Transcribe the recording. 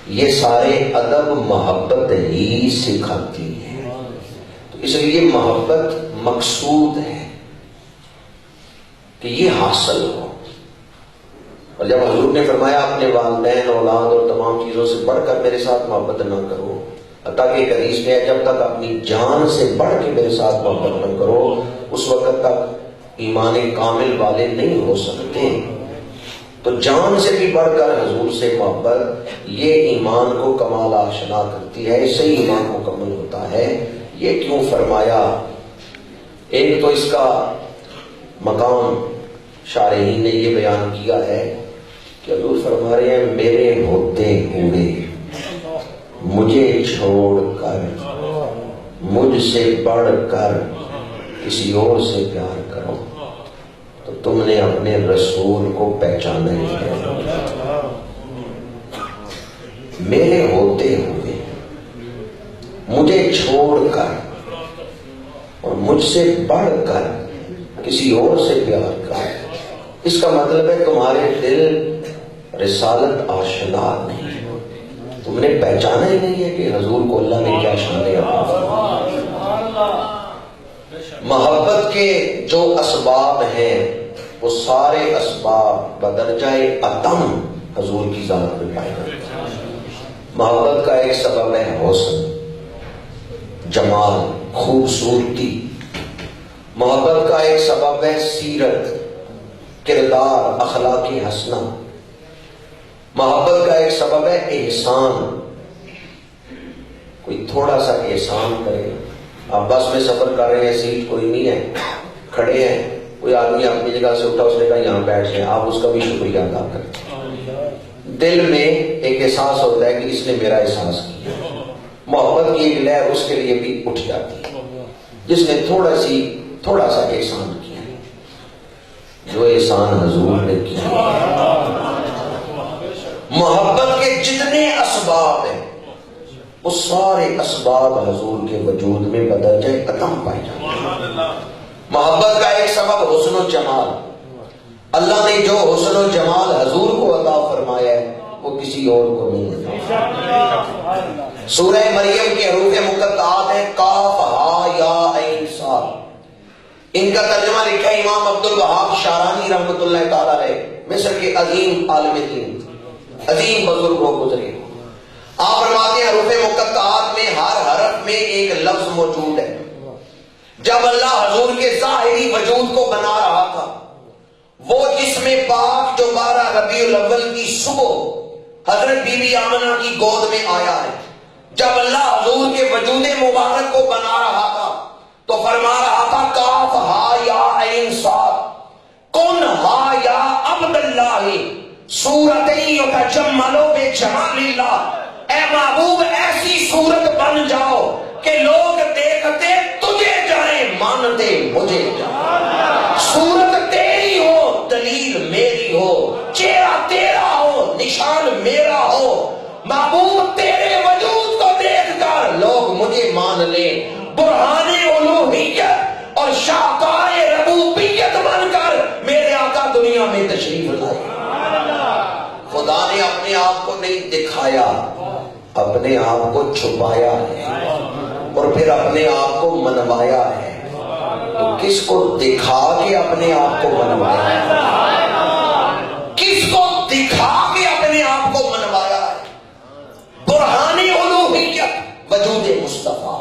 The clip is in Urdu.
یہ سارے ادب محبت ہی سکھاتی ہے، تو اس لیے محبت مقصود ہے کہ یہ حاصل ہو۔ اور جب حضور نے فرمایا اپنے والدین، اولاد اور تمام چیزوں سے بڑھ کر میرے ساتھ محبت نہ کرو، حتیٰ کہ ایک حدیث میں ہے جب تک اپنی جان سے بڑھ کے میرے ساتھ محبت نہ کرو اس وقت تک ایمان کامل والے نہیں ہو سکتے۔ تو جان سے بھی بڑھ کر حضور سے محبت یہ ایمان کو کمال آشنا کرتی ہے، اس سے ہی ایمان مکمل ہوتا ہے۔ یہ کیوں فرمایا؟ ایک تو اس کا مقام شارحین نے یہ بیان کیا ہے کہ حضور فرما رہے ہیں میرے ہوتے ہوئے مجھے چھوڑ کر مجھ سے بڑھ کر کسی اور سے پیار کرو تو تم نے اپنے رسول کو پہچانا ہی ہے۔ میرے ہوتے ہوئے مجھے چھوڑ کر اور مجھ سے بڑھ کر کسی اور سے پیار کر، اس کا مطلب ہے تمہارے دل رسالت آشنا نہیں، تم نے پہچانا ہی نہیں ہے کہ حضور کو اللہ نے کیا شان عطا فرمائی۔ محبت کے جو اسباب ہیں وہ سارے اسباب بدرجہ اتم حضور کی ذات میں پائے جاتے ہیں۔ محبت کا ایک سبب ہے حسن، جمال، خوبصورتی۔ محبت کا ایک سبب ہے سیرت، کردار، اخلاق حسنہ۔ محبت کا ایک سبب ہے احسان، کوئی تھوڑا سا احسان کرے۔ آپ بس میں سفر کر رہے ہیں، سیٹ کوئی نہیں ہے، کھڑے ہیں، کوئی آدمی اپنی جگہ سے اٹھا، اس نے کہا یہاں بیٹھ جائیں، آپ اس کا بھی شکریہ ادا کریں۔ دل میں ایک احساس ہوتا ہے کہ اس نے میرا احساس کیا، محبت کی ایک لہر اس کے لیے بھی اٹھ جاتی ہے جس نے تھوڑا سا احسان کیا، جو احسان حضور نے کیا۔ محبت کے جتنے اسباب ہیں وہ سارے اسباب حضور کے وجود میں بدرجہ اتم پائے جاتے ہیں۔ محبت کا ایک سبب حسن و جمال، اللہ نے جو حسن و جمال حضور کو عطا فرمایا ہے وہ کسی اور کو نہیں عطا۔ سورہ مریم کے حروف مقطعات ہیں کاف ہا یا عین صاد، ان کا ترجمہ لکھا ہے امام عبد الوہاب شارانی رحمۃ اللہ تعالی علیہ، مصر کے عظیم عالم دین، عظیم بزرگ و گزرے۔ آپ فرماتے ہیں حروف مقطعات میں ہر حرف میں ایک لفظ موجود ہے۔ جب اللہ حضور کے ظاہری وجود کو بنا رہا تھا، وہ جسم پاک جو 12 ربیع الاول کی صبح حضرت بی بی آمنہ کی گود میں آیا ہے، جب اللہ حضور کے وجود مبارک کو بنا رہا تھا تو فرما رہا تھا کاف ہا یا عین صاد کن ہا یا عبد اللہ صورتیں یتجملوا بجمال اللہ۔ اے محبوب ایسی صورت بن جاؤ کہ لوگ دیکھتے تجھے جائیں، مانتے مجھے جائیں۔ صورت تیری ہو، دلیل میری ہو، چہرہ تیرا ہو، نشان میرا ہو، محبوب تیرے وجود کو دیکھ کر لوگ مجھے مان لیں، برہان الوہیت اور شاہکار ربوبیت بن کر میرے آقا دنیا میں تشریف لائے۔ خدا نے اپنے آپ کو نہیں دکھایا، اپنے آپ کو چھپایا ہے اور پھر اپنے آپ کو منوایا ہے۔ تو کس کو دکھا کے اپنے آپ کو منوایا ہے؟ کس کو دکھا کے اپنے آپ کو منوایا ہے؟ برہان الوہیت وجود مصطفیٰ۔